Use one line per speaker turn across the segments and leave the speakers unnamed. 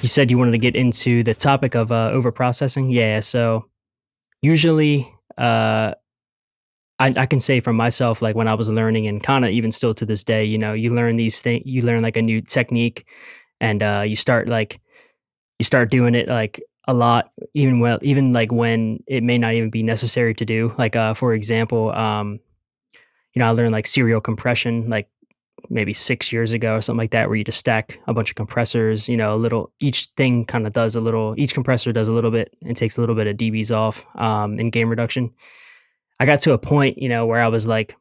you said you wanted to get into the topic of over processing. Yeah. So usually, I can say for myself, like when I was learning and kind of even still to this day, you learn these things, you learn like a new technique and you start doing it like a lot, even like when it may not even be necessary to do. Like, for example, I learned like serial compression, like maybe 6 years ago or something like that, where you just stack a bunch of compressors, a little, each thing kind of does a little, each compressor does a little bit and takes a little bit of dBs off in gain reduction. I got to a point, where I was like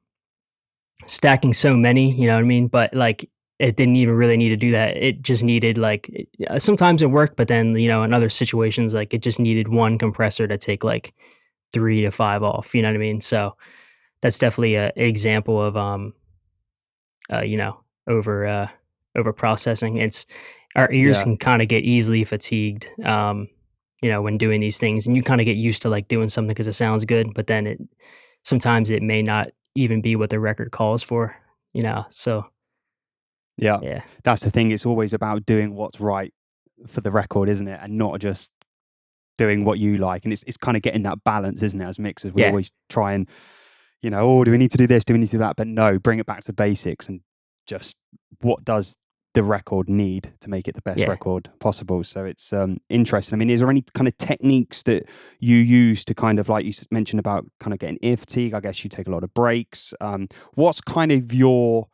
stacking so many, you know what I mean? But like it didn't even really need to do that. It just needed sometimes it worked, but then, in other situations, like it just needed one compressor to take like 3 to 5 off, you know what I mean? So that's definitely a example of, uh, you know, over, over processing. It's our ears
Yeah.
can kind of get easily fatigued, when doing these things, and you kind of get used to like doing something because it sounds good, but then sometimes it may not even be what the record calls for, So
Yeah.
yeah,
That's the thing. It's always about doing what's right for the record, isn't it? And not just doing what you like. And it's kind of getting that balance, isn't it? As mixers, we
yeah,
always try and, oh, do we need to do this? Do we need to do that? But no, bring it back to basics and just what does the record need to make it the best
yeah.
record possible. So it's interesting. I mean, is there any kind of techniques that you use to kind of, like you mentioned about kind of getting ear fatigue? I guess you take a lot of breaks. What's kind of your,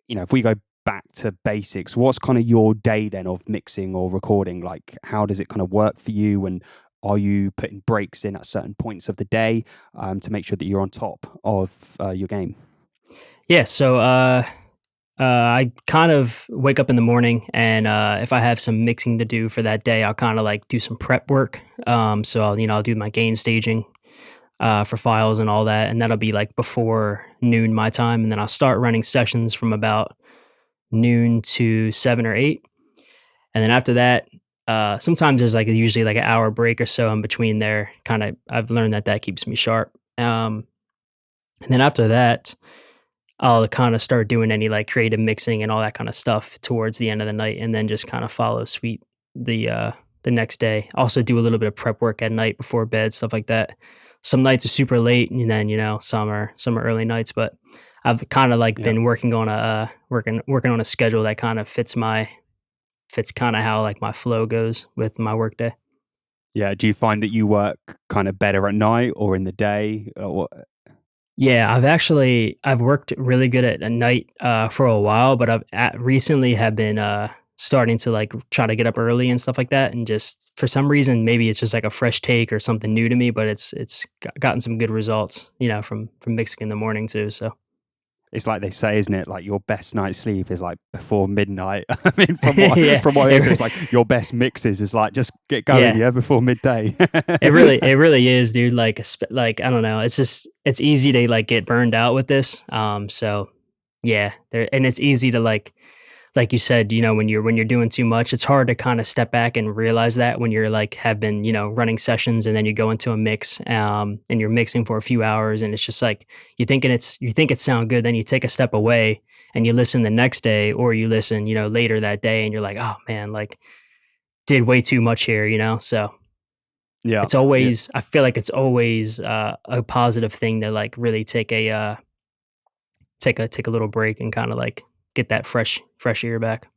if we go back to basics, what's kind of your day then of mixing or recording? Like, how does it kind of work for you? And are you putting breaks in at certain points of the day to make sure that you're on top of your game?
Yeah, so, I kind of wake up in the morning and, if I have some mixing to do for that day, I'll kinda, like, do some prep work. So I'll do my gain staging, for files and all that, and that'll be, like, before noon my time, and then I'll start running sessions from about noon to 7 or 8, and then after that, sometimes there's, like, usually, like, an hour break or so in between there, kinda I've learned that that keeps me sharp. And then after that, I'll kinda start doing any, like, creative mixing and all that kinda stuff towards the end of the night, and then just kinda follow suite the next day. Also do a little bit of prep work at night before bed, stuff like that. Some nights are super late, and then, some are early nights, but I've kinda, like,
Yeah.
been working on working on a schedule that kinda fits kinda how, like, my flow goes with my workday.
Yeah. Do you find that you work kind of better at night or in the day? Or what?
Yeah, I've worked really good at night, for a while, but recently have been, starting to, like, try to get up early and stuff like that, and just for some reason, maybe it's just, like, a fresh take or something new to me, but it's gotten some good results, from mixing in the morning too, so
It's like they say, isn't it? Like your best night's sleep is like before midnight. I mean, from what
Yeah,
from what I
it
hear, so
re
it's like your best mixes is like just get going,
yeah,
yeah, before midday.
it really is, dude, like, I don't know, it's easy to, like, get burned out with this, so, yeah, and it's easy to, like you said, when you're doing too much, it's hard to kind of step back and realize that when you're like have been, running sessions and then you go into a mix, and you're mixing for a few hours and it's just like you think it sound good, then you take a step away and you listen the next day or you listen, later that day and you're like, oh man, like did way too much here, So
Yeah,
it's
yeah,
always I feel like it's always a positive thing to like really take a little break and kind of like get that fresh ear back.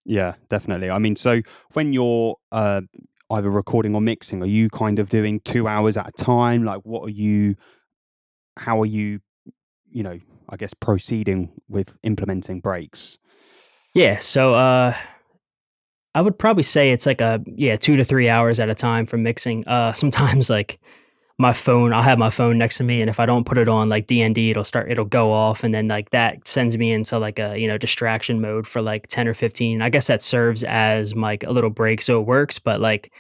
yeah, definitely. I mean, so when you're either recording or mixing, are you kind of doing 2 hours at a time? Like, what are you? How are you? You know, I guess proceeding with implementing breaks.
Yeah, so I would probably say it's like 2 to 3 hours at a time for mixing. Sometimes like I'll have my phone next to me, and if I don't put it on like DND, it'll go off, and then like that sends me into like a distraction mode for like 10 or 15. I guess that serves as like a little break, so it works. But like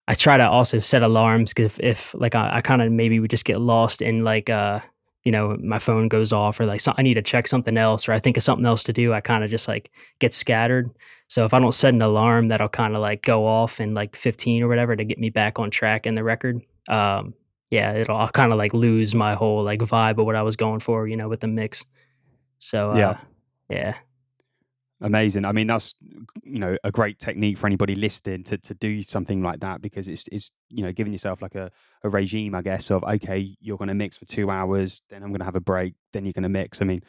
I try to also set alarms because if like I kind of maybe would just get lost in like my phone goes off or like I need to check something else or I think of something else to do, I kind of just like get scattered. So if I don't set an alarm, that'll kind of like go off in like 15 or whatever to get me back on track in the record. Yeah, I'll kind of like lose my whole like vibe of what I was going for, with the mix. So
Yeah.
yeah.
Amazing. I mean, that's a great technique for anybody listening to do something like that, because it's giving yourself like a regime, I guess, of okay, you're going to mix for 2 hours, then I'm going to have a break, then you're going to mix. I mean,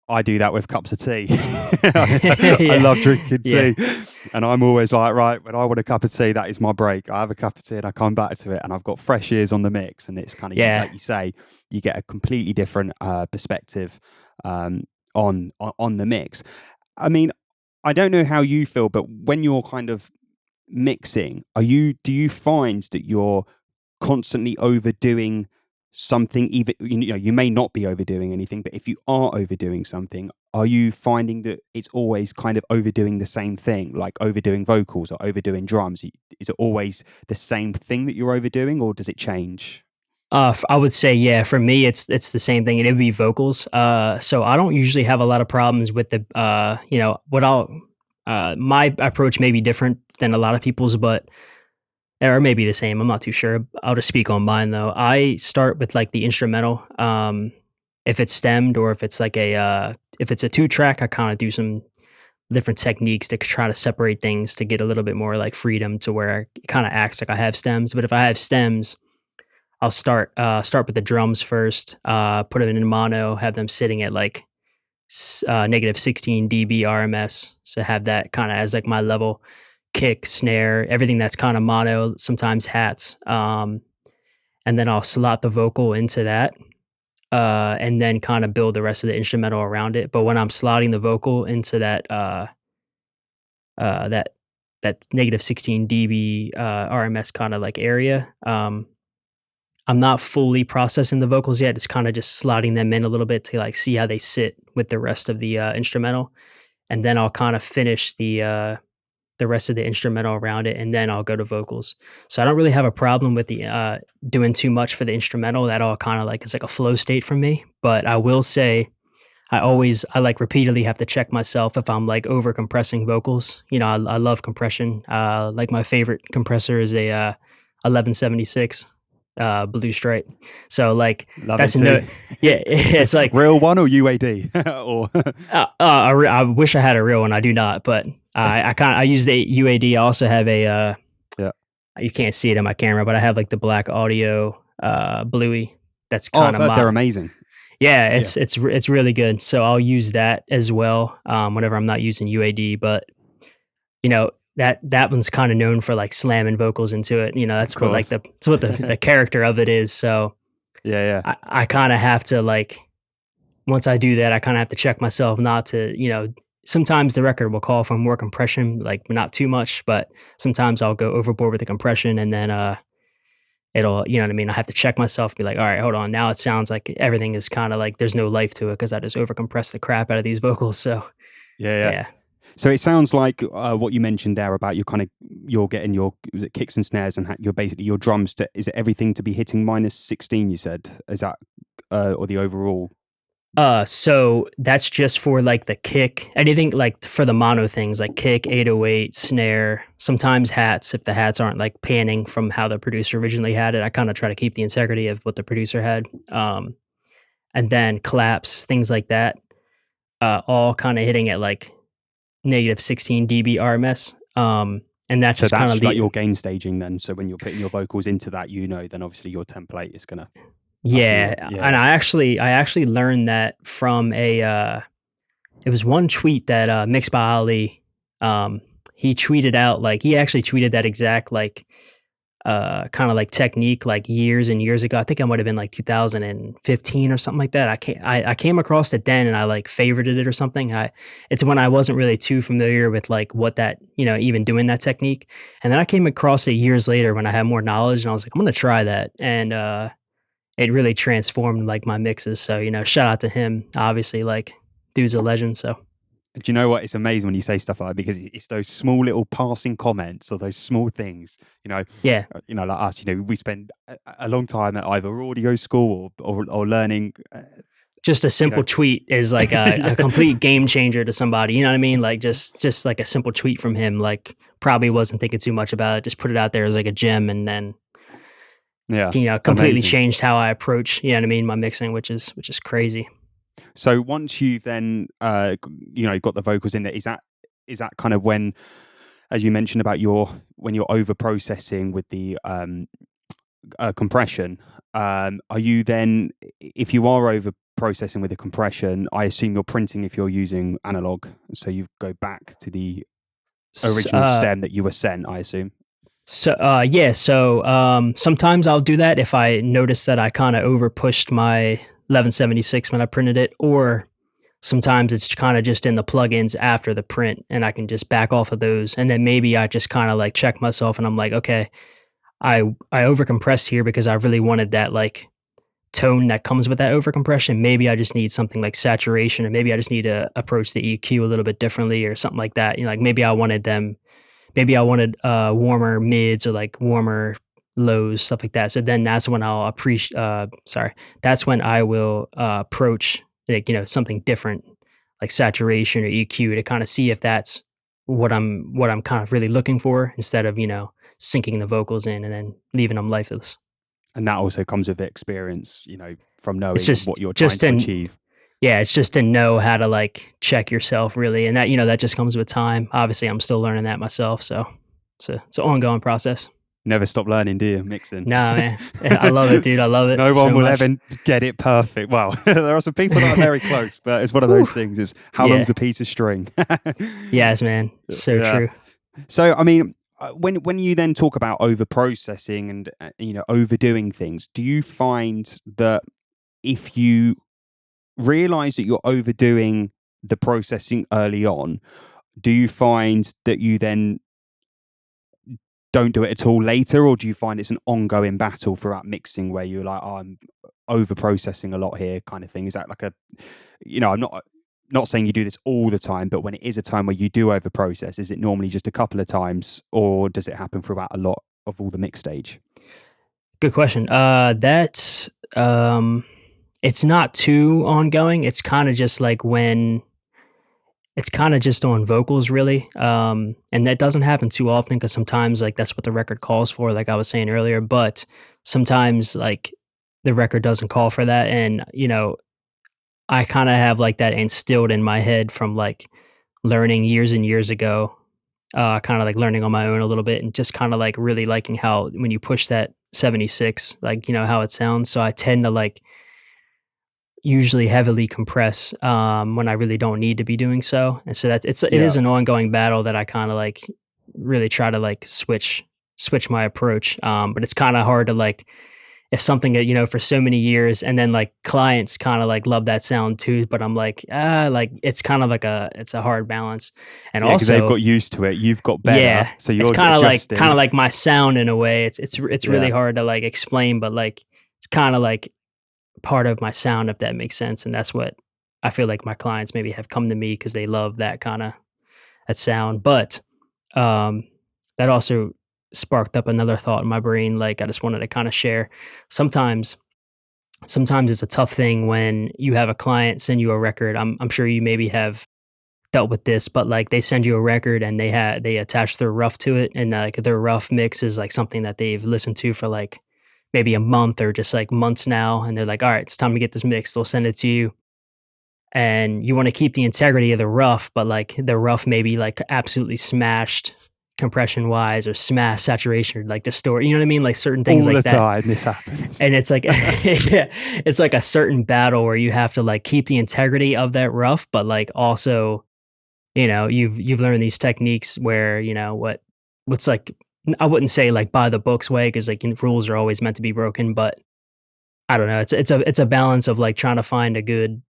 I do that with cups of tea. I
Yeah.
love drinking
Yeah.
tea, and I'm always like, right, when I want a cup of tea, that is my break. I have a cup of tea and I come back to it, and I've got fresh ears on the mix, and it's kind of
Yeah.
like you say, you get a completely different perspective on the mix. I mean, I don't know how you feel, but when you're kind of mixing, do you find that you're constantly overdoing something? Even you may not be overdoing anything, but if you are overdoing something, are you finding that it's always kind of overdoing the same thing, like overdoing vocals or overdoing drums? Is it always the same thing that you're overdoing, or does it change?
I would say, yeah, for me, it's the same thing. It would be vocals. So I don't usually have a lot of problems with the, my approach may be different than a lot of people's, but or maybe the same. I'm not too sure. I'll just speak on mine though. I start with like the instrumental. If it's stemmed or if it's a 2 track, I kind of do some different techniques to try to separate things to get a little bit more like freedom to where it kind of acts like I have stems. But if I have stems, I'll start with the drums first, put them in mono, have them sitting at like negative 16 dB RMS. So have that kind of as like my level, kick, snare, everything that's kind of mono, sometimes hats. And then I'll slot the vocal into that, and then kind of build the rest of the instrumental around it. But when I'm slotting the vocal into uh, that that negative 16 dB RMS kind of like area, I'm not fully processing the vocals yet. It's kind of just slotting them in a little bit to like see how they sit with the rest of the instrumental, and then I'll kind of finish the rest of the instrumental around it, and then I'll go to vocals. So I don't really have a problem with the doing too much for the instrumental. That all kind of like it's like a flow state for me. But I will say I like repeatedly have to check myself if I'm like over compressing vocals. I love compression. Like my favorite compressor is a 1176 blue stripe. So like
Love it
that's a
too.
note. Yeah, it's like
Real one or UAD or
I wish I had a real one. I do not, but I use the UAD. I also have a
yeah.
you can't see it in my camera, but I have like the black audio bluey. That's
Oh,
kind
I've
of
heard they're amazing.
yeah,
Yeah.
it's really good. So I'll use that as well whenever I'm not using UAD. But that one's kind of known for like slamming vocals into it.
Of
That's what like
course.
that's what the character of it is. So
Yeah, yeah.
I kind of have to like once I do that, I kind of have to check myself not to sometimes the record will call for more compression, like not too much, but sometimes I'll go overboard with the compression and then it'll, you know what I mean? I have to check myself, be like, all right, hold on. Now it sounds like everything is kind of like there's no life to it because I just overcompress the crap out of these vocals. So
Yeah, yeah.
yeah.
So it sounds like what you mentioned there about you're getting your was it kicks and snares and you're basically your drums is it everything to be hitting minus 16, you said? Is that or the overall?
So that's just for like the kick, anything like for the mono things like kick, 808, snare, sometimes hats. If the hats aren't like panning from how the producer originally had it, I kind of try to keep the integrity of what the producer had. And then claps, things like that, all kind of hitting at like negative 16 dB RMS. And that's
So
just kind of
that's like
the
your gain staging then. So when you're putting your vocals into that, then obviously your template is gonna. I see
yeah.
it. Yeah,
And
yeah.
I actually learned that from it was one tweet that Mix by Ali, he tweeted out like he actually tweeted that exact like kind of like technique like years and years ago. I think it might have been like 2015 or something like that. I came across it then and I like favorited it or something. It's when I wasn't really too familiar with like what that, even doing that technique. And then I came across it years later when I had more knowledge and I was like, I'm gonna try that. And it really transformed like my mixes. So, shout out to him. Obviously, like dude's a legend. So
Do you know what? It's amazing when you say stuff like that because it's those small little passing comments or those small things.
yeah.
Like us. We spend a long time at either audio school or learning.
Just a
You know,
simple tweet is like a,
yeah,
a complete game changer to somebody. You know what I mean? Like just like a simple tweet from him, like probably wasn't thinking too much about it. Just put it out there as like a gem and then,
yeah,
completely
amazing.
changed how I approach, you know what I mean? My mixing, which is crazy.
So once you've then got the vocals in there, is that kind of when, as you mentioned about when you're over processing with the compression, are you then, if you are over processing with the compression, I assume you're printing if you're using analog, so you go back to the
S-
original
uh,
stem that you were sent, I assume.
yeah, so sometimes I'll do that if I notice that I kind of over pushed my 1176 when I printed it, or sometimes it's kind of just in the plugins after the print and I can just back off of those. And then maybe I just kind of like check myself and I'm like, okay, I over compressed here because I really wanted that like tone that comes with that over compression. Maybe I just need something like saturation, or maybe I just need to approach the EQ a little bit differently or something like that. Like maybe I wanted warmer mids or like warmer lows, stuff like that. So then that's when I'll appreciate. That's when I will approach like something different, like saturation or EQ, to kind of see if that's what I'm kind of really looking for, instead of sinking the vocals in and then leaving them lifeless.
And that also comes with experience, from
It's
knowing what
just
you're trying
just
to
to
achieve.
yeah, it's just to know how to like check yourself really, and that just comes with time. Obviously, I'm still learning that myself, so it's an ongoing process.
Never stop learning, do you, mixing?
Nah, man. I love it, dude. I love it
No one
so
will
much.
ever get it perfect. Well, there are some people that are very close, but it's one of
Whew.
those things, is how long's
Yeah.
a piece of string?
Yes, man. So
Yeah.
true.
So, I mean, when you then talk about over processing and overdoing things, do you find that if you realize that you're overdoing the processing early on, do you find that you then don't do it at all later, or do you find it's an ongoing battle throughout mixing where you're like, oh, I'm over processing a lot here, kind of thing? Is that like I'm not saying you do this all the time, but when it is a time where you do over process, is it normally just a couple of times, or does it happen throughout a lot of all the mix stage?
Good question. That's it's not too ongoing. It's kind of just like when it's kind of just on vocals really. And that doesn't happen too often because sometimes like that's what the record calls for, like I was saying earlier, but sometimes like the record doesn't call for that. And I kind of have like that instilled in my head from like learning years and years ago, kind of like learning on my own a little bit and just kind of like really liking how when you push that 76, like, how it sounds. So I tend to like usually heavily compress when I really don't need to be doing so. And so it
Yeah.
is an ongoing battle that I kind of like really try to like switch my approach. But it's kind of hard to like if something that for so many years, and then like clients kind of like love that sound too, but I'm like it's kind of like it's a hard balance. And
Yeah, because they've
also,
got used to it. You've got better,
yeah,
so
it's
you're
kind
adjusting.
of like my sound in a way. It's really
Yeah.
hard to like explain, but like it's kind of like part of my sound, if that makes sense. And that's what I feel like my clients maybe have come to me because they love that kind of that sound. But um, that also sparked up another thought in my brain. Like I just wanted to kind of share. Sometimes, sometimes it's a tough thing when you have a client send you a record. I'm sure you maybe have dealt with this, but like they send you a record and they attach their rough to it, and like their rough mix is like something that they've listened to for like maybe a month or just like months now, and they're like, all right, it's time to get this mixed. They'll send it to you, and you want to keep the integrity of the rough, but like the rough may be like absolutely smashed compression wise, or smashed saturation, or like distort, you know what I mean, like certain things
All
like
the
that.
time this happens.
And it's like yeah, it's like a certain battle where you have to like keep the integrity of that rough, but like also you've learned these techniques where what's like, I wouldn't say like by the books way, because like rules are always meant to be broken, but I don't know, it's a balance of like trying to find a good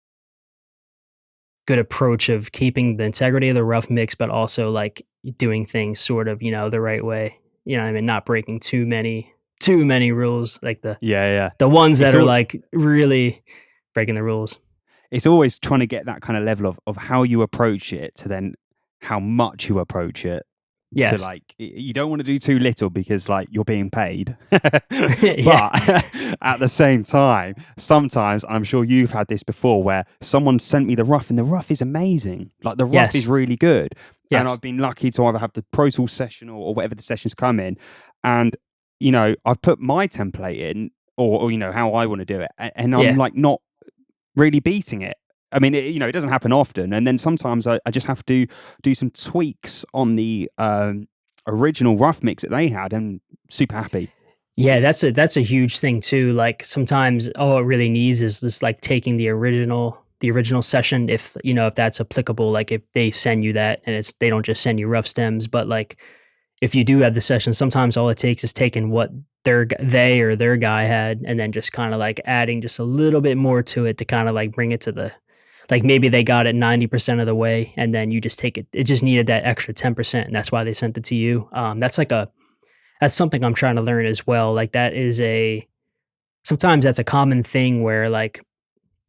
approach of keeping the integrity of the rough mix, but also like doing things sort of the right way. What I mean, not breaking too many rules, like the
Yeah, yeah.
the ones
It's
that are
all
like really breaking the rules.
it's always trying to get that kind of level of how you approach it to then how much you approach it, to
Yes.
like you don't want to do too little because like you're being paid.
Yeah.
But at the same time, sometimes I'm sure you've had this before where someone sent me the rough and the rough is amazing, like the rough is
Yes.
really good, and
Yes.
I've been lucky to either have the Pro Tools session or whatever the sessions come in, and I've put my template in, or how I want to do it, and I'm
Yeah.
like not really beating it. I mean, it doesn't happen often. And then sometimes I just have to do some tweaks on the original rough mix that they had, and super happy.
Yeah, that's a huge thing too. Like sometimes all it really needs is this like taking the original session if if that's applicable, like if they send you that and they don't just send you rough stems, but like if you do have the session, sometimes all it takes is taking what they or their guy had and then just kind of like adding just a little bit more to it to kind of like bring it to the like maybe they got it 90% of the way and then you just take it. It just needed that extra 10% and that's why they sent it to you. That's something I'm trying to learn as well. Like sometimes that's a common thing where like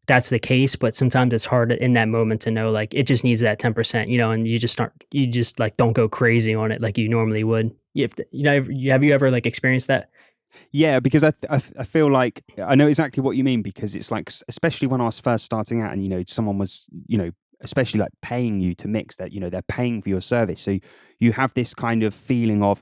that's the case, but sometimes it's hard in that moment to know like it just needs that 10%, and you just like don't go crazy on it like you normally would. Have you ever like experienced that?
Yeah, because I feel like I know exactly what you mean, because it's like, especially when I was first starting out, and someone was, especially like paying you to mix, that they're paying for your service, so you have this kind of feeling of,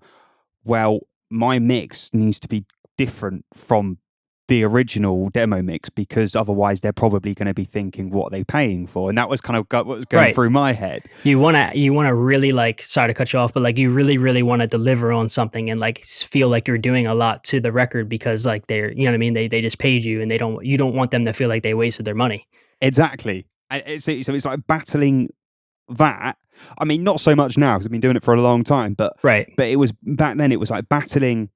well, my mix needs to be different from the original demo mix, because otherwise they're probably going to be thinking, what are they paying for? And that was kind of what was going
Right.
through my head.
You wanna really like, sorry to cut you off, but like you really, really want to deliver on something and like feel like you're doing a lot to the record because like they're you know what I mean, they just paid you and you don't want them to feel like they wasted their money.
Exactly. And so it's like battling that. I mean, not so much now because I've been doing it for a long time, but
Right.
it was back then. It was like battling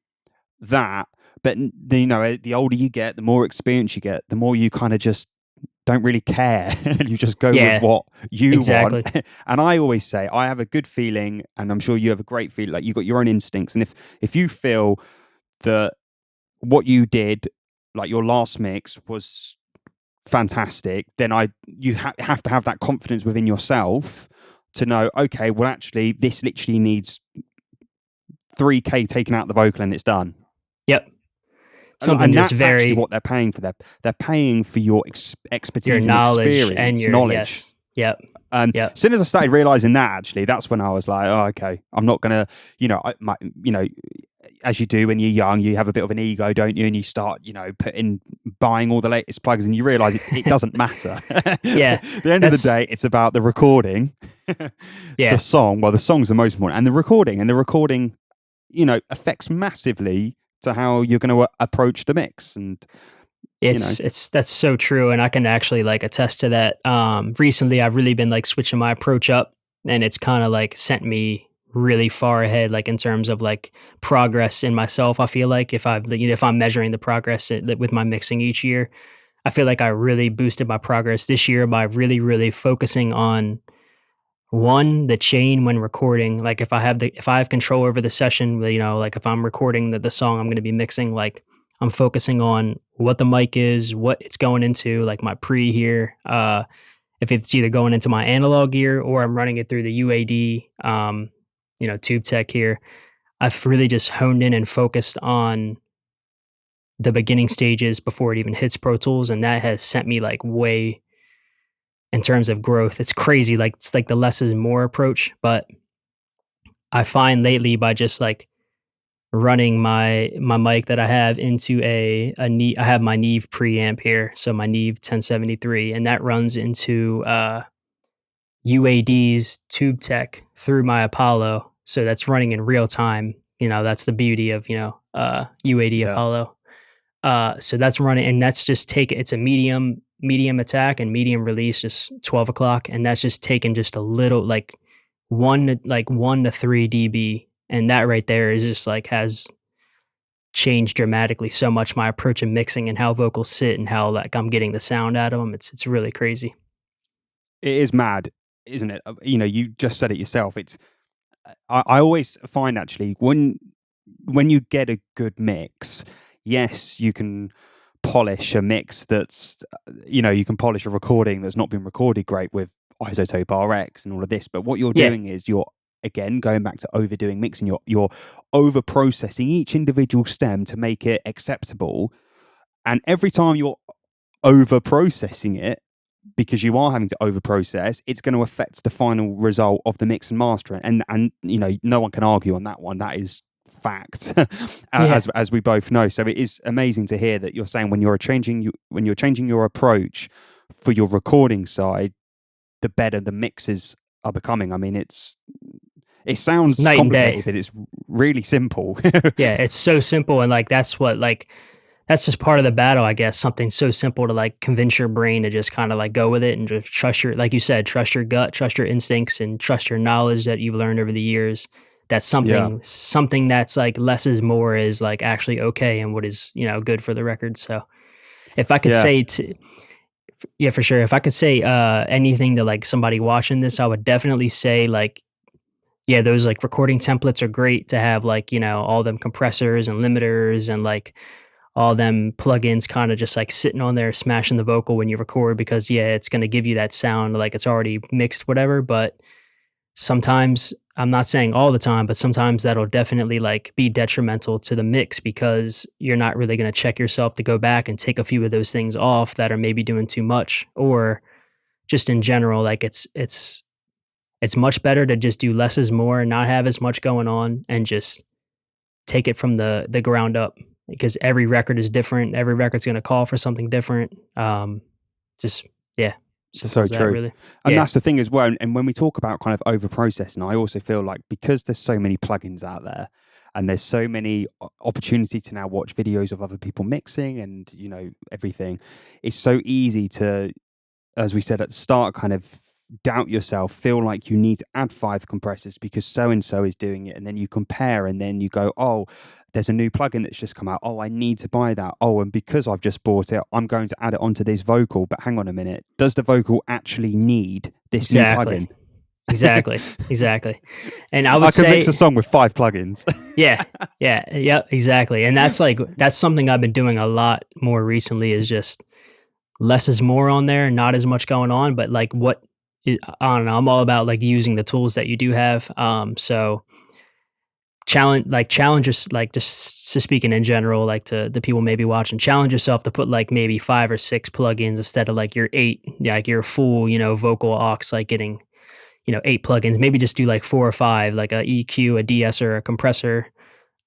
that. But the older you get, the more experience you get, the more you kind of just don't really care. You just go with
Yeah,
what you want.
exactly.
And I always say I have a good feeling, and I'm sure you have a great feeling. Like, you've got your own instincts, and if you feel that what you did, like your last mix, was fantastic, then you have to have that confidence within yourself to know, okay, well, actually, this literally needs 3K taken out the vocal and it's done.
Yep. Something
And
just
that's actually
very
what they're paying for. They're paying for your
your
expertise and
knowledge and
experience,
your
knowledge.
yes. Yep.
As
Yep.
soon as I started realizing that, actually, that's when I was like, oh, okay, I'm not gonna, as you do when you're young, you have a bit of an ego, don't you? And you start, buying all the latest plugins, and you realize it doesn't matter.
Yeah.
At the end of the
That's
day, it's about the recording, the
yeah.
song. Well, the song's the most important, and the recording, affects massively to how you're going to approach the mix. And
It's that's so true, and I can actually like attest to that. Recently, I've really been like switching my approach up, and it's kind of like sent me really far ahead, like in terms of like progress in myself. I feel like if I'm measuring the progress with my mixing each year, I feel like I really boosted my progress this year by really, really focusing on one, the chain when recording. Like if I have control over the session, like if I'm recording the song I'm going to be mixing, like I'm focusing on what the mic is, what it's going into, like my pre here. If it's either going into my analog gear or I'm running it through the UAD, tube tech here. I've really just honed in and focused on the beginning stages before it even hits Pro Tools, and that has sent me like way in terms of growth. It's crazy. Like it's like the less is more approach, but I find lately by just like running my mic that I have into I have my Neve preamp here, so my Neve 1073, and that runs into UAD's tube tech through my Apollo, so that's running in real time. That's the beauty of UAD
yeah,
Apollo. So that's running, and that's just it's a medium attack and medium release, just 12 o'clock, and that's just taking just a little like 1 to 3 dB, and that right there is just like has changed dramatically so much my approach of mixing and how vocals sit and how like I'm getting the sound out of them. It's really crazy.
it is mad, isn't it? You just said it yourself. It's I always find, actually, when you get a good mix, yes, you can polish a mix that's, you can polish a recording that's not been recorded great with Isotope RX and all of this. But what you're
Yeah,
doing is you're, again, going back to overdoing mixing. You're over processing each individual stem to make it acceptable. And every time you're over processing it, because you are having to over process, it's going to affect the final result of the mix and master. And no one can argue on that one. That is fact,
yeah,
as we both know. So it is amazing to hear that you're saying when you're changing your approach for your recording side, the better the mixes are becoming. I mean, it
It's
sounds
night and day.
complicated, but it's really simple.
Yeah, it's so simple, and like that's just part of the battle, I guess. Something so simple to like convince your brain to just kind of like go with it and just trust your, like you said, trust your gut, trust your instincts, and trust your knowledge that you've learned over the years. That's
Yeah,
something that's like less is more is like actually okay, and what is good for the record. So if I could
yeah,
say to yeah, for sure. If I could say anything to like somebody watching this, I would definitely say like yeah, those like recording templates are great to have, like, all them compressors and limiters and like all them plugins kind of just like sitting on there smashing the vocal when you record, because yeah, it's going to give you that sound like it's already mixed whatever. But sometimes, I'm not saying all the time, but sometimes that'll definitely like be detrimental to the mix, because you're not really going to check yourself to go back and take a few of those things off that are maybe doing too much, or just in general, like it's much better to just do less is more and not have as much going on, and just take it from the ground up, because every record is different. Every record's going to call for something different. Just yeah, simple
so
as that,
true.
really.
And
Yeah,
that's the thing as well. And when we talk about kind of over processing, I also feel like because there's so many plugins out there and there's so many opportunity to now watch videos of other people mixing and, everything, it's so easy to, as we said at the start, kind of doubt yourself, feel like you need to add 5 compressors because so and so is doing it, and then you compare, and then you go, oh, there's a new plugin that's just come out. Oh, I need to buy that. Oh, and because I've just bought it, I'm going to add it onto this vocal. But hang on a minute, does the vocal actually need this new
exactly,
plugin?
exactly. And I
I
would
can mix a
say,
song with 5 plugins.
yeah, exactly. And that's something I've been doing a lot more recently, is just less is more on there, not as much going on, but like I don't know. I'm all about like using the tools that you do have. So challenge us, like, just to speaking in general, like to the people maybe watching, challenge yourself to put like maybe 5 or 6 plugins instead of like your 8, like your full, vocal aux, like getting, 8 plugins. Maybe just do like 4 or 5, like a EQ, a de-esser, a compressor,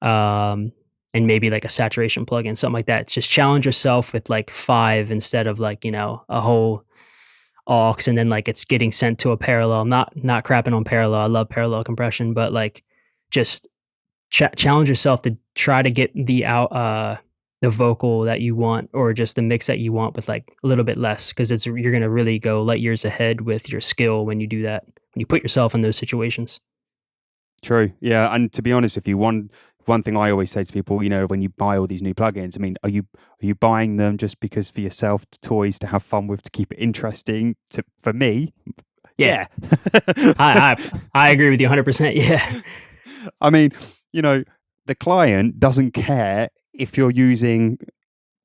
and maybe like a saturation plugin, something like that. Just challenge yourself with like 5 instead of like, a whole aux, and then like it's getting sent to a parallel. Not crapping on parallel. I love parallel compression, but like just challenge yourself to try to get the vocal that you want, or just the mix that you want, with like a little bit less, because you're gonna really go light years ahead with your skill when you do that, when you put yourself in those situations.
True. Yeah. And to be honest with you, one thing I always say to people, when you buy all these new plugins, I mean, are you buying them just because for yourself, toys to have fun with, to keep it interesting? For me,
Yeah,
yeah.
I agree with you 100%. Yeah,
I mean, the client doesn't care if you're using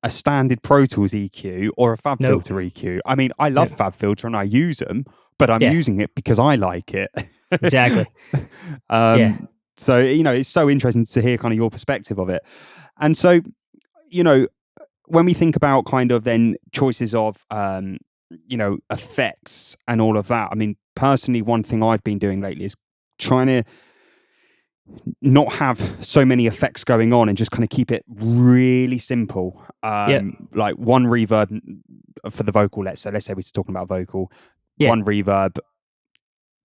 a standard Pro Tools EQ or a Fab
no,
Filter EQ. I mean, I
no,
love Fab Filter and I use them, but I'm
yeah,
using it because I like it.
exactly. Yeah,
um, so, it's so interesting to hear kind of your perspective of it. And so, you know, when we think about kind of then choices of, effects and all of that, I mean, personally, one thing I've been doing lately is trying to not have so many effects going on and just kind of keep it really simple.
yeah,
Like one reverb for the vocal, let's say we're talking about vocal,
yeah.
one reverb.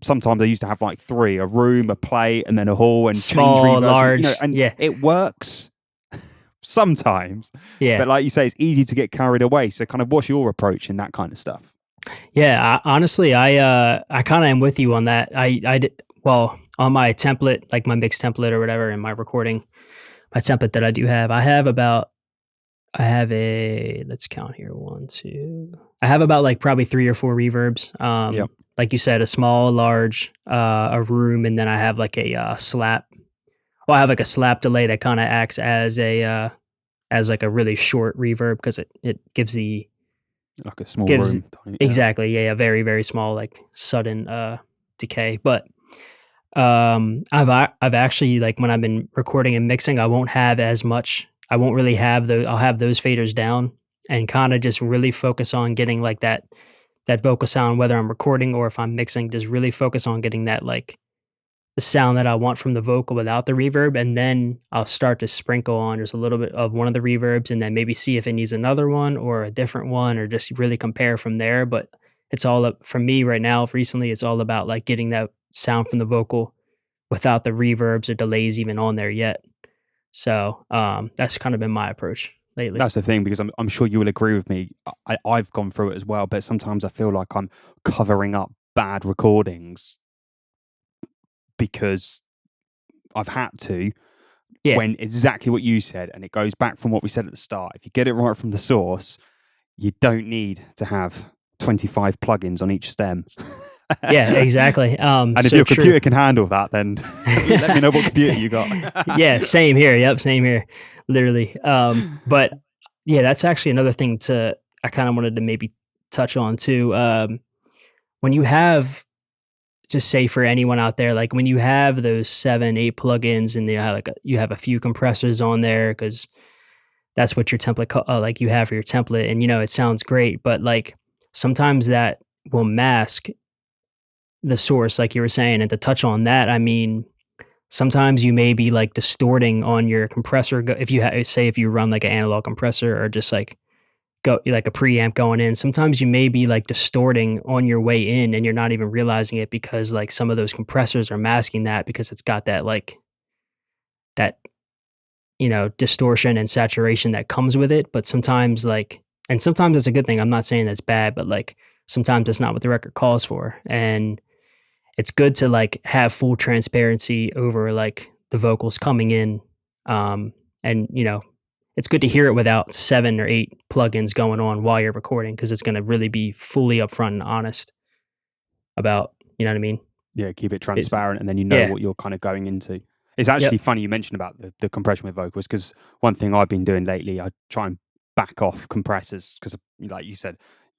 Sometimes I used to have like 3, a room, a play, and then a hall, and change
Small,
reverbs, and
large.
and
Yeah,
it works sometimes.
yeah.
But like you say, it's easy to get carried away. So kind of what's your approach in that kind of stuff?
Yeah, honestly, I kind of am with you on that. I did well on my template, like my mix template or whatever, in my recording, my template that I do have. I have a let's count here, 1, 2. I have about like probably 3 or 4 reverbs.
Yeah.
Like you said, a small, large, a room, and then I have like a slap. Well, I have like a slap delay that kind of acts as like a really short reverb, because it gives the
Like a small
gives
room. Yeah.
exactly, yeah, a very, very small, like, sudden, decay. But, I've actually, like, when I've been recording and mixing, I won't really have I'll have those faders down, and kinda just really focus on getting, like, that vocal sound, whether I'm recording or if I'm mixing, just really focus on getting that, like, the sound that I want from the vocal without the reverb, and then I'll start to sprinkle on just a little bit of one of the reverbs, and then maybe see if it needs another one or a different one, or just really compare from there. But it's all up for me right now. Recently, it's all about like getting that sound from the vocal without the reverbs or delays even on there yet. So that's kind of been my approach lately.
That's the thing, because I'm sure you will agree with me. I've gone through it as well, but sometimes I feel like I'm covering up bad recordings because I've had to.
Yeah.
When exactly what you said, and it goes back from what we said at the start. If you get it right from the source, you don't need to have 25 plugins on each stem.
Yeah, exactly.
And if
So
your
true.
computer can handle that, then let me know what computer you got.
Yeah, same here. Yep, same here. Literally. But yeah, that's actually another thing I kind of wanted to maybe touch on too. When you have, just say for anyone out there, like when you have those 7, 8 plugins and you have a few compressors on there, because that's what your template like you have for your template, and it sounds great, but like sometimes that will mask the source, like you were saying. And to touch on that, I mean, sometimes you may be like distorting on your compressor. If you say if you run like an analog compressor, or just like go like a preamp going in, sometimes you may be like distorting on your way in, and you're not even realizing it, because like some of those compressors are masking that, because it's got that like that distortion and saturation that comes with it. But sometimes and sometimes it's a good thing. I'm not saying that's bad, but like sometimes that's not what the record calls for. And it's good to like have full transparency over like the vocals coming in. And it's good to hear it without 7 or 8 plugins going on while you're recording, because it's going to really be fully upfront and honest about, you know what I mean?
Yeah, keep it
It's,
transparent, and then you know
yeah.
what you're kind of going into. It's actually
Yep.
funny you mentioned about the compression with vocals, because one thing I've been doing lately, I try and back off compressors, because like you said,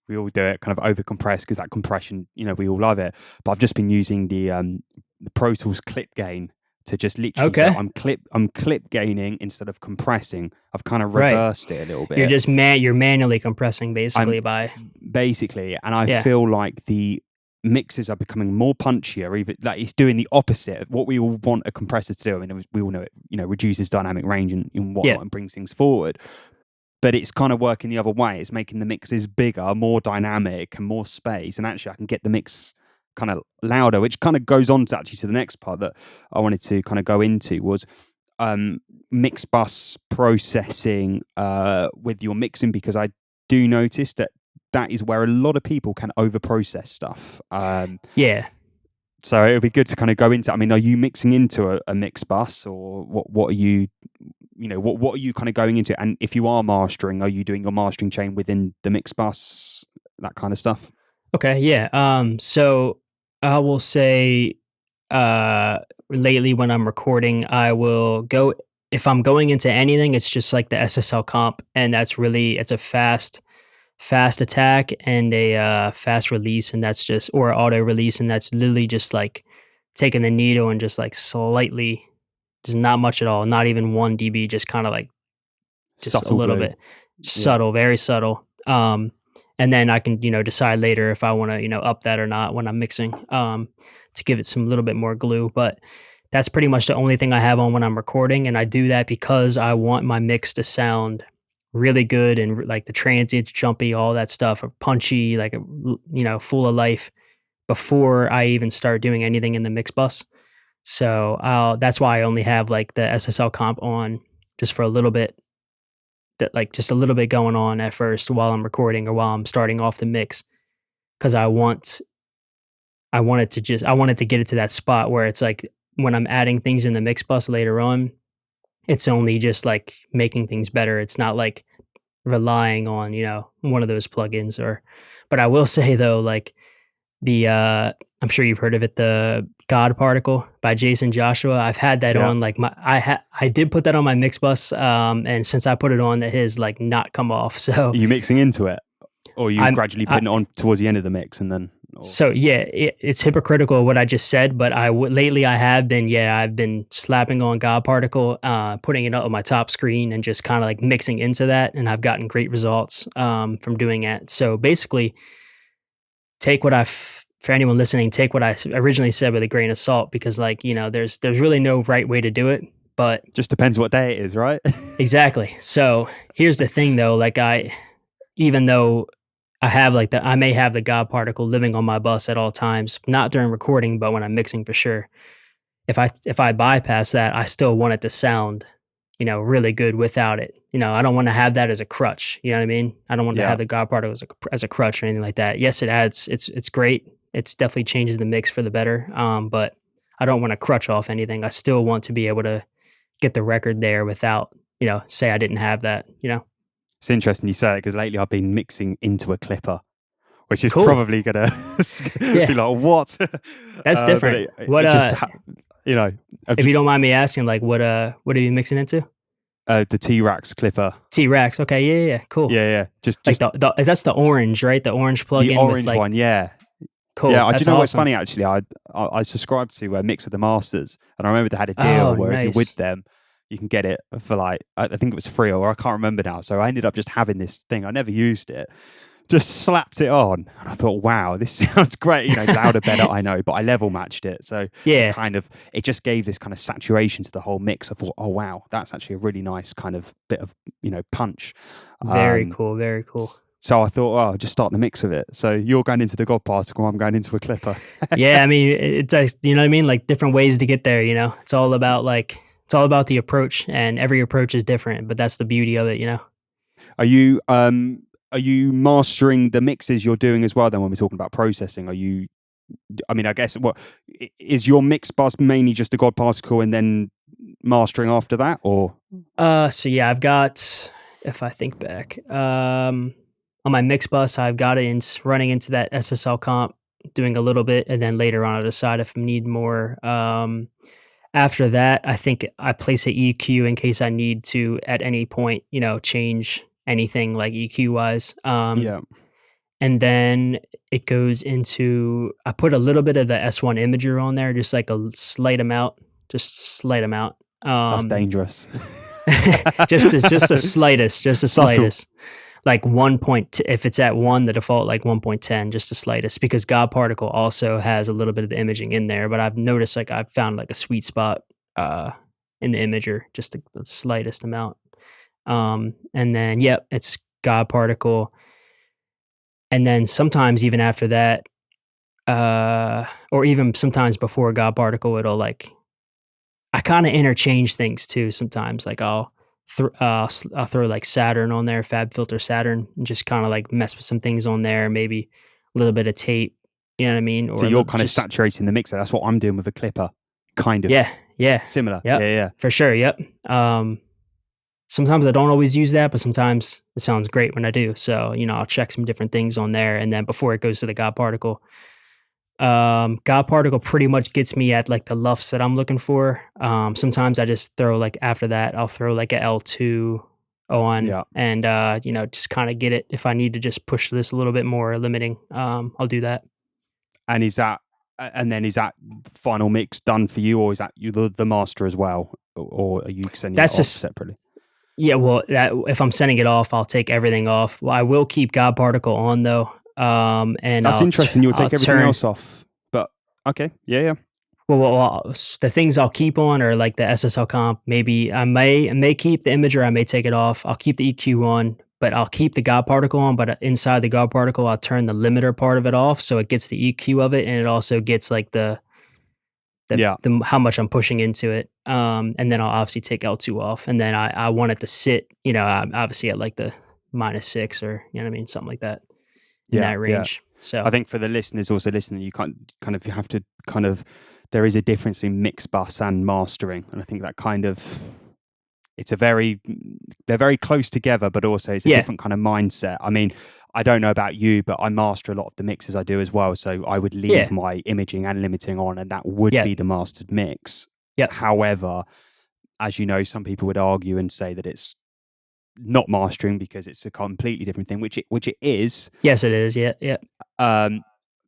we all do it, kind of over compress, because that compression, we all love it. But I've just been using the Pro Tools clip gain to just literally say
Okay.
I'm clip gaining instead of compressing. I've kind of
Right.
reversed it a little bit.
You're manually compressing basically
and I
Yeah.
feel like the mixes are becoming more punchier. Even like it's doing the opposite of what we all want a compressor to do. I mean, we all know it, reduces dynamic range and whatnot,
Yeah.
and brings things forward. But it's kind of working the other way. It's making the mixes bigger, more dynamic, and more space. And actually, I can get the mix kind of louder, which kind of goes on to actually to the next part that I wanted to kind of go into was mix bus processing with your mixing, because I do notice that is where a lot of people can over process stuff.
Yeah.
So it would be good to kind of go into. I mean, are you mixing into a mix bus, or what are you? What are you kind of going into? And if you are mastering, are you doing your mastering chain within the mix bus, that kind of stuff?
Okay. Yeah. So I will say, lately when I'm recording, I will go, if I'm going into anything, it's just like the SSL comp, and it's a fast attack and a fast release, and that's just, or auto release, and that's literally just like taking the needle and just like slightly, just not much at all, not even 1 dB, just kind of like just a
Subtle
little
glue.
bit
Yeah.
subtle, very subtle. And then I can, decide later if I want to, up that or not when I'm mixing, to give it some little bit more glue. But that's pretty much the only thing I have on when I'm recording. And I do that because I want my mix to sound really good, and like the transients, jumpy, all that stuff, or punchy, like, full of life, before I even start doing anything in the mix bus. So that's why I only have like the SSL comp on just for a little bit, that like just a little bit going on at first while I'm recording or while I'm starting off the mix, because I wanted to get it to that spot where it's like when I'm adding things in the mix bus later on, it's only just like making things better. It's not like relying on, one of those plugins. Or but I will say though, like the I'm sure you've heard of it, the God Particle by Jason Joshua. I've had that
Yeah.
on like I did put that on my mix bus, and since I put it on, it has like not come off. So
Are you mixing into it, or are you
I'm
gradually putting it on towards the end of the mix and then?
so yeah, it's hypocritical what I just said, but lately I've been slapping on God Particle, putting it up on my top screen, and just kind of like mixing into that, and I've gotten great results from doing that. So basically, take what I've for anyone listening, take what I originally said with a grain of salt, because like, there's really no right way to do it, but
Just depends what day it is, right?
exactly. So here's the thing though, like even though I may have the God particle living on my bus at all times, not during recording, but when I'm mixing for sure. If I bypass that, I still want it to sound, really good without it. I don't want to have that as a crutch. You know what I mean? I don't want to
Yeah.
have the God particle as a crutch or anything like that. Yes, it adds. It's great. It's definitely changes the mix for the better. But I don't want to crutch off anything. I still want to be able to get the record there without, say I didn't have that.
It's interesting you say it because lately I've been mixing into a clipper, which is
Cool.
probably gonna
Yeah,
be like what?
that's
But
different. What
it just you know I've
if
just,
you don't mind me asking, like what are you mixing into?
the T-Rax clipper.
T-Rex. Okay, yeah, cool.
Yeah,
Like
just
that's the orange, right? The orange
the
plug-in with
orange
like
one. Yeah,
cool.
yeah. Do you
That's
know what's
awesome.
funny? Actually, I subscribed to Mix with the Masters, and I remember they had a
Oh,
deal where if you're with
nice.
them, you can get it for like I think it was free, or I can't remember now. So I ended up just having this thing. I never used it. Just slapped it on, and I thought, "Wow, this sounds great." Louder, better, I know, but I level matched it, so
Yeah,
it just gave this kind of saturation to the whole mix. I thought, "Oh wow, that's actually a really nice kind of bit of punch."
very
Um,
cool, very cool.
so I thought, "Oh, I'll just start the mix with it." So you're going into the God particle, I'm going into a clipper.
Yeah, I mean, it's like, you know what I mean? Like different ways to get there, it's all about the approach, and every approach is different, but that's the beauty of it.
Are you mastering the mixes you're doing as well? Then when we're talking about processing, are you? I mean, I guess what is your mix bus mainly just the God particle and then mastering after that, or
So yeah, I've got, if I think back, on my mix bus, I've got it running into that SSL comp, doing a little bit, and then later on I decide if I need more. After that, I think I place a EQ in case I need to at any point, change anything like EQ wise.
yeah,
And then it goes into, I put a little bit of the S1 imager on there, just like a slight amount, just slight amount.
that's dangerous.
Just the slightest, just the
Subtle.
slightest. Like if it's at 1, the default like 1.10, just the slightest, because God Particle also has a little bit of the imaging in there, but I've noticed like I've found like a sweet spot in the imager, just the slightest amount. And then yep, it's God Particle. And then sometimes even after that, or even sometimes before God Particle, it'll like I kind of interchange things too. Sometimes, like I'll throw like Saturn on there, Fab Filter Saturn, and just kind of like mess with some things on there. Maybe a little bit of tape. You know what I mean?
So
Or
you're kind of
just
saturating the mixer. That's what I'm doing with a clipper. Kind of
yeah, yeah,
similar.
yep,
Yeah.
for sure, yep. Sometimes I don't always use that, but sometimes it sounds great when I do. So I'll check some different things on there, and then before it goes to the God Particle. God Particle pretty much gets me at like the lufs that I'm looking for. Sometimes I just throw like after that, I'll throw like a L2 on
Yeah.
and just kind of get it. If I need to just push this a little bit more limiting, I'll do that.
And is that final mix done for you, or is that you the master as well, or are you sending
That's
it off
just
separately?
yeah. Well, if I'm sending it off, I'll take everything off. Well, I will keep God Particle on though. And
That's interesting. You'll
I'll
take everything
turn.
else off, but okay, yeah.
The things I'll keep on are like the SSL comp. Maybe I may keep the imager. I may take it off. I'll keep the EQ on, but I'll keep the God particle on. But inside the God particle, I'll turn the limiter part of it off, so it gets the EQ of it, and it also gets like
Yeah.
the how much I'm pushing into it. And then I'll obviously take L2 off, and then I want it to sit. Obviously at like the -6 or what I mean, something like that in
Yeah,
that
yeah.
range. So
I think for the listeners also listening, you you have to kind of there is a difference in mix bus and mastering, and I think that kind of it's a very they're very close together, but also it's a
yeah,
different kind of mindset. I mean, I don't know about you, but I master a lot of the mixes I do as well. So I would leave
yeah,
my imaging and limiting on, and that would
yeah,
be the mastered mix.
yep.
However, as you know, some people would argue and say that it's not mastering because it's a completely different thing, which it is.
Yes, it is. Yeah, yeah.
Um,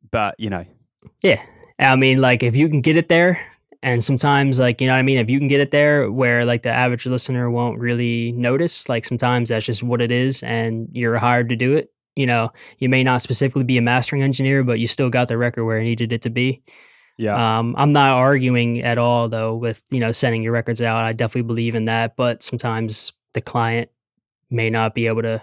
but
Yeah. I mean, like, if you can get it there, and sometimes, like, you know what I mean? If you can get it there where, like, the average listener won't really notice, like, sometimes that's just what it is, and you're hired to do it. you know, you may not specifically be a mastering engineer, but you still got the record where it needed it to be.
Yeah.
I'm not arguing at all though with, sending your records out. I definitely believe in that, but sometimes the client may not be able to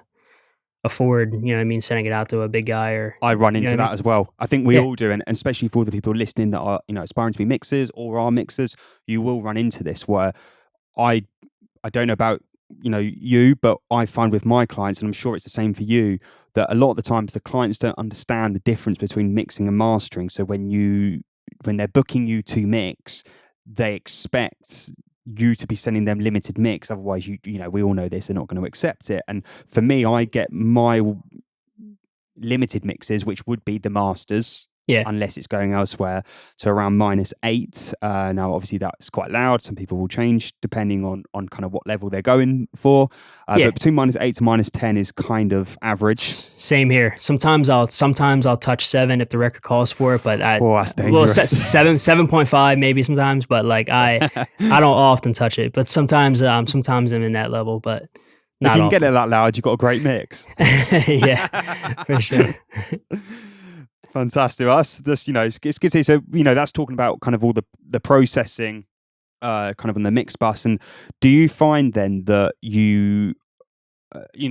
afford, what I mean, sending it out to a big guy or,
I run
you know
into
what I
that
mean?
as well. I think we
Yeah.
all do, and especially for the people listening that are, aspiring to be mixers or are mixers, you will run into this where I I don't know about you, but I find with my clients, and I'm sure it's the same for you, that a lot of the times the clients don't understand the difference between mixing and mastering. So when they're booking you to mix, they expect you to be sending them limited mix. Otherwise, we all know this, they're not going to accept it. And for me, I get my limited mixes, which would be the masters,
Yeah.
unless it's going elsewhere, to around -8. Now, obviously, that's quite loud. Some people will change depending on kind of what level they're going for.
Yeah.
But between -8 to -10 is kind of average.
Same here. Sometimes I'll touch 7 if the record calls for it, but
Oh, that's
well,
dangerous.
7.5 maybe sometimes, but like I don't often touch it, but sometimes I'm in that level, but
If
not
you can get
often.
it that loud, you've got a great mix.
Yeah, for sure.
Fantastic. Well, that's it's good to see. So that's talking about kind of all the processing, kind of on the mix bus. And do you find then that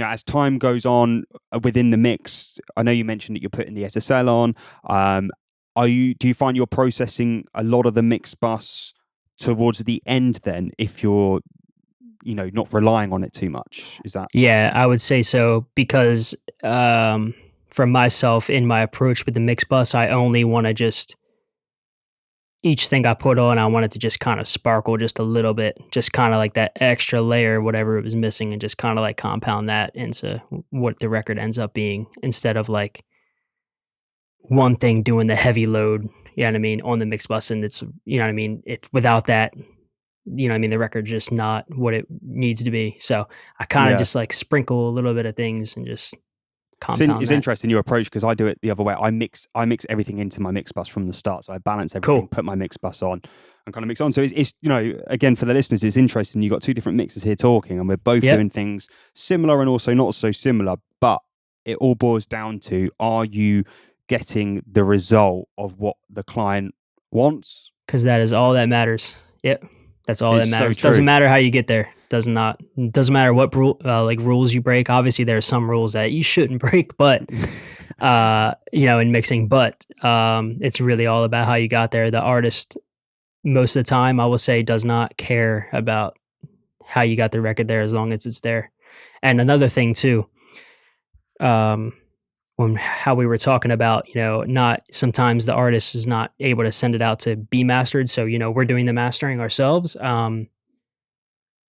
as time goes on within the mix, I know you mentioned that you're putting the SSL on. Do you find you're processing a lot of the mix bus towards the end then, if you're not relying on it too much? Is that
Yeah, I would say so because for myself in my approach with the mix bus, I only want to just each thing I put on, I want it to just kind of sparkle just a little bit, just kind of like that extra layer, whatever it was missing, and just kind of like compound that into what the record ends up being instead of like one thing doing the heavy load, you know what I mean, on the mix bus. And it's, you know what I mean, it without that, you know what I mean, the record's just not what it needs to be. So I kind of
yeah?
just like sprinkle a little bit of things and just
It's
compound that.
interesting your approach, because I do it the other way. I mix everything into my mix bus from the start. So I balance everything,
Cool.
put my mix bus on, and kind of mix on. So it's again, for the listeners, it's interesting. You've got two different mixers here talking, and we're both
Yep.
doing things similar and also not so similar. But it all boils down to: are you getting the result of what the client wants?
Because that is all that matters. Yep. That's all that
It's so
matters. Doesn't
true.
matter how you get there. Does not. Doesn't matter what like rules you break. Obviously, there are some rules that you shouldn't break, but in mixing. But it's really all about how you got there. The artist, most of the time, I will say, does not care about how you got the record there as long as it's there. And another thing too, um, when how we were talking about, not sometimes the artist is not able to send it out to be mastered. So, we're doing the mastering ourselves.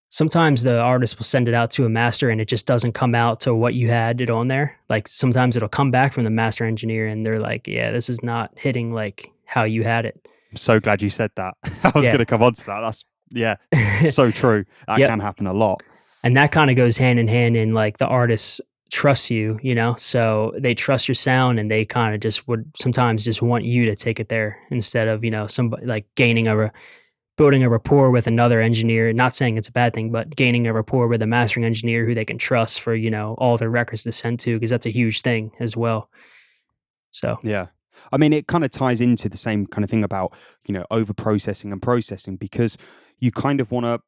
Sometimes the artist will send it out to a master and it just doesn't come out to what you had it on there. Like sometimes it'll come back from the master engineer and they're like, yeah, this is not hitting like how you had it.
I'm so glad you said that. I was
Yeah.
going to come on to that. That's so true. That
Yep.
can happen a lot.
And that kind of goes hand in hand in like the artists trust you, so they trust your sound and they kind of just would sometimes just want you to take it there instead of, somebody like building a rapport with another engineer, not saying it's a bad thing, but gaining a rapport with a mastering engineer who they can trust for, all their records to send to, because that's a huge thing as well. So,
Yeah. I mean, it kind of ties into the same kind of thing about, over processing and processing, because you kind of want to,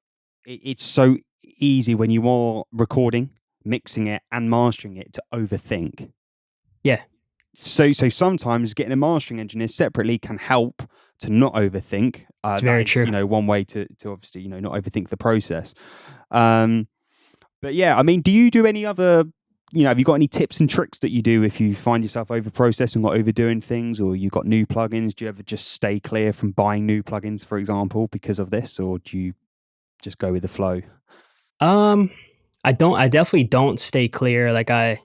it's so easy when you are recording, mixing it and mastering it to overthink.
yeah,
So sometimes getting a mastering engineer separately can help to not overthink.
it's
That
very
is,
true.
one way to obviously, not overthink the process. But yeah, I mean, do you do any other, have you got any tips and tricks that you do if you find yourself over processing or overdoing things, or you've got new plugins? Do you ever just stay clear from buying new plugins, for example, because of this, or do you just go with the flow?
Um, I definitely don't stay clear. Like I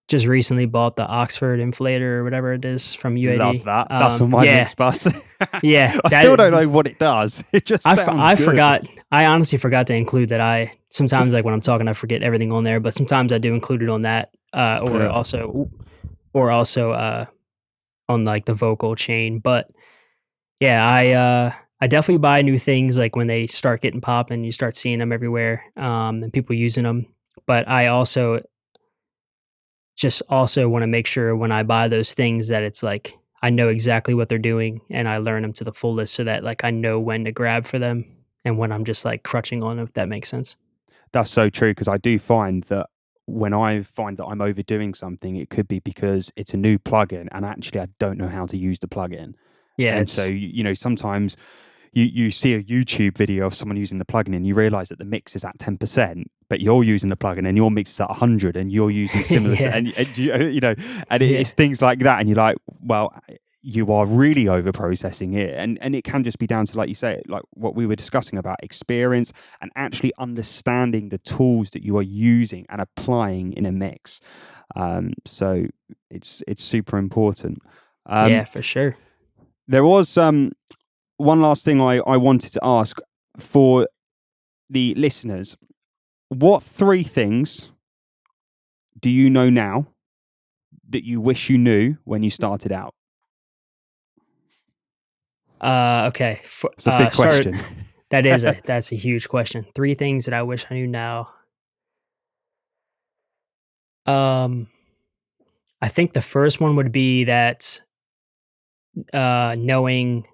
just recently bought the Oxford inflator or whatever it is from
Love
UAD.
that. That's on my
Yeah,
mix bus.
yeah,
I still don't know what it does. It just sounds
I
good.
forgot. I honestly forgot to include that. I sometimes like when I'm talking, I forget everything on there, but sometimes I do include it on that,
Yeah.
or also on like the vocal chain. But yeah, I definitely buy new things like when they start getting popping, you start seeing them everywhere, and people using them. But I also just also want to make sure when I buy those things that it's like I know exactly what they're doing and I learn them to the fullest so that like I know when to grab for them and when I'm just like crutching on them, if that makes sense.
That's so true, because I do find that when I find that I'm overdoing something, it could be because it's a new plugin and actually I don't know how to use the plugin.
Yeah,
And so,
it's
sometimes you see a YouTube video of someone using the plugin and you realize that the mix is at 10%, but you're using the plugin and your mix is at 100 and you're using similar,
yeah, yeah,
it's things like that. And you're like, well, you are really over processing it. And it can just be down to, like you say, like what we were discussing about experience and actually understanding the tools that you are using and applying in a mix. So it's super important.
yeah,
Um,
for sure.
there was one last thing I wanted to ask for the listeners. What three things do you know now that you wish you knew when you started out?
Okay.
It's a big
Start.
question.
That's a huge question. Three things that I wish I knew now. Um, I think the first one would be that knowing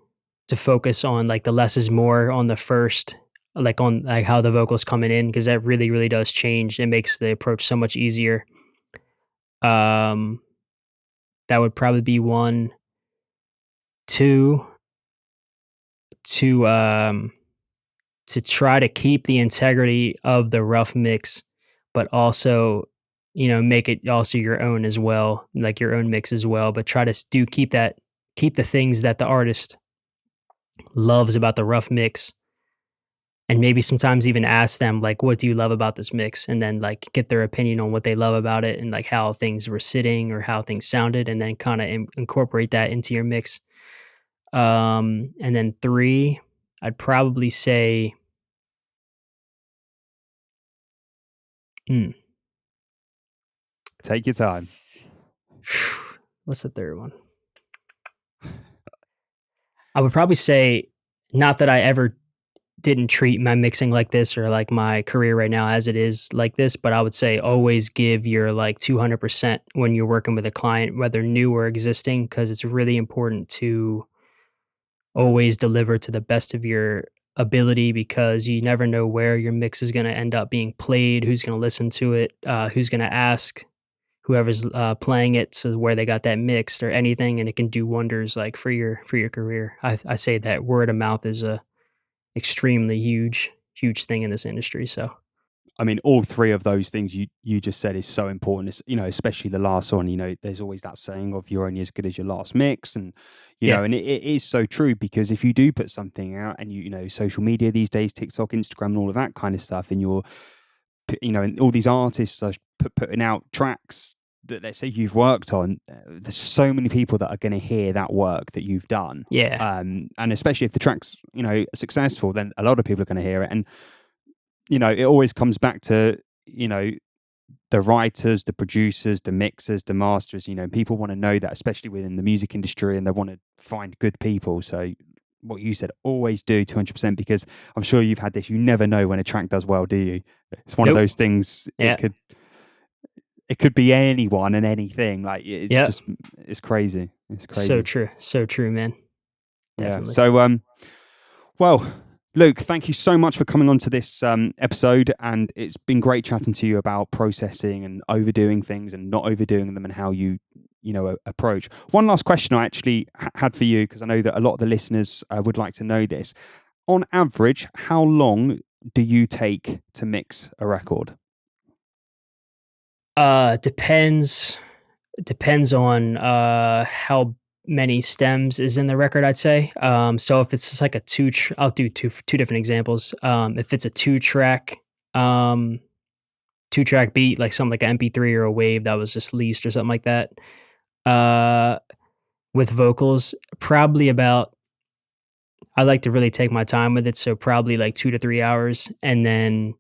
to focus on like the less is more on the first, like on like how the vocals coming in, because that really, really does change. It makes the approach so much easier. Um, that would probably be one. Two, to to try to keep the integrity of the rough mix, but also, make it also your own as well, like your own mix as well. But try to do keep the things that the artist loves about the rough mix, and maybe sometimes even ask them like, "What do you love about this mix?" And then like get their opinion on what they love about it and like how things were sitting or how things sounded, and then kind of incorporate that into your mix. And then three, I'd probably say. Hmm,
Take your time.
What's the third one? I would probably say, not that I ever didn't treat my mixing like this or like my career right now as it is like this, but I would say always give your like 200% when you're working with a client, whether new or existing, because it's really important to always deliver to the best of your ability because you never know where your mix is going to end up being played, who's going to listen to it, who's going to ask whoever's playing it to where they got that mixed or anything, and it can do wonders like for your career. I say that word of mouth is a extremely huge thing in this industry. So
I mean, all three of those things you just said is so important. It's, especially the last one. There's always that saying of "you're only as good as your last mix," and
yeah,
and it is so true, because if you do put something out and social media these days, TikTok, Instagram, and all of that kind of stuff, and and all these artists are putting out tracks that, let's say, you've worked on, there's so many people that are going to hear that work that you've done.
yeah,
And especially if the track's successful, then a lot of people are going to hear it. And it always comes back to the writers, the producers, the mixers, the masters. People want to know that, especially within the music industry, and they want to find good people. So what you said, always do 200%, because I'm sure you've had this. You never know when a track does well, do you? It's one of
nope,
those things.
yeah,
It could be anyone and anything. Like, it's
yep.
just, it's crazy. It's crazy.
So true, man.
Yeah.
Definitely.
So well, Luke, thank you so much for coming on to this episode, and it's been great chatting to you about processing and overdoing things and not overdoing them, and how you approach. One last question I actually had for you, because I know that a lot of the listeners would like to know this. On average, how long do you take to mix a record?
Depends on how many stems is in the record, I'd say. So if it's just like a I'll do two different examples. If it's a um 2 track beat, like something like an MP3 or a wave that was just leased or something like that. Uh with vocals, probably about, I like to really take my time with it, so probably like 2 to 3 hours, and then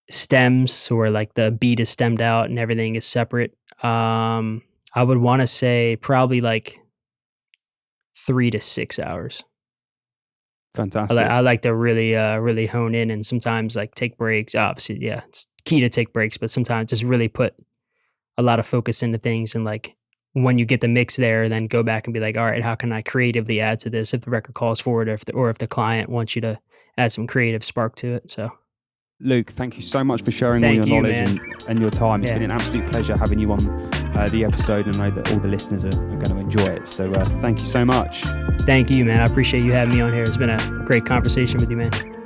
stems, or like the beat is stemmed out and everything is separate. I would want to say probably like 3 to 6 hours.
Fantastic.
I like to really hone in, and sometimes like take breaks. Obviously, yeah, it's key to take breaks, but sometimes just really put a lot of focus into things, and like when you get the mix there, then go back and be like, all right, how can I creatively add to this if the record calls for it, or if the client wants you to add some creative spark to it. So
Luke, thank you so much for sharing all
thank
your
you,
knowledge
man.
and your time. It's
Yeah.
been an absolute pleasure having you on the episode, and I know that all the listeners are going to enjoy it. So thank you so much.
Thank you, man. I appreciate you having me on here. It's been a great conversation with you, man.